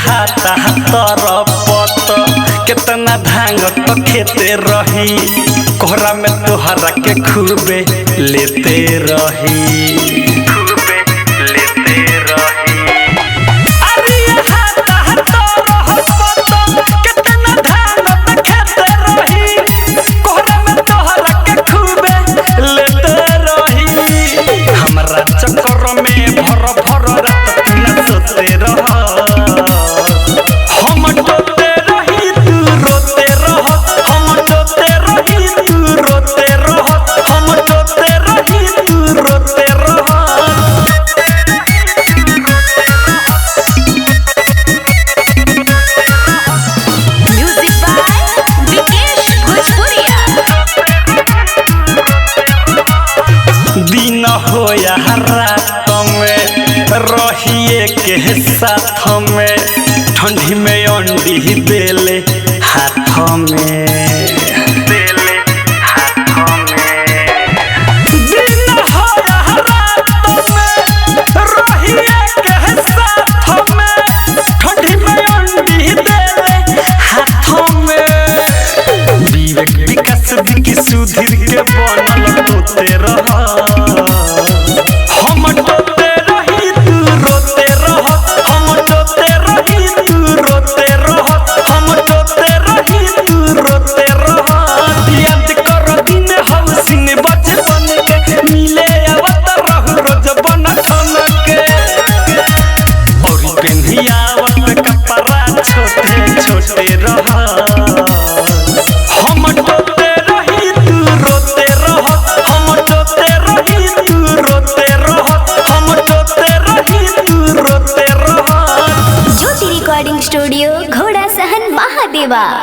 हाथा तरपत कितना धांग तो खेते रही कोहरा में तोहरा के खूबे लेते रही अरे हाथा तरपत कितना धांग तो खेते रही कोहरा में तोहरा के खूबे लेते रही हमरा चक्कर में भर भर रात दिन सोते रह हम डोते रही तू रोते रह हम डोते रही तू रोते रह हम डोते रही तू रोते रह म्यूजिक बाय विकेश भोजपुरिया। दिन हो या रात में रहिए के साथ में ठंडी में अंडी देले हाथ में दिन हो या रात में रहिए के साथ में ठंडी में अंडी देले हाथ में विवेक विकास विकी सुधीर के बनल होते रह हम डोते रही तू रोते रह हम डोते रही तू रोते रह हम डोते रही तू रोते रह याद कर दिन हौसिन बचपन के मिले आवत रहू रोज बन ठन के और पेन्हियावत कपड़ा छोटे छोटे रह हम डोते रही तू रोते रह हम डोते रही तू रोते रह हम डोते रही तू रोते रह ज्योति रिकॉर्डिंग स्टूडियो घोड़ा सहन महादेवा।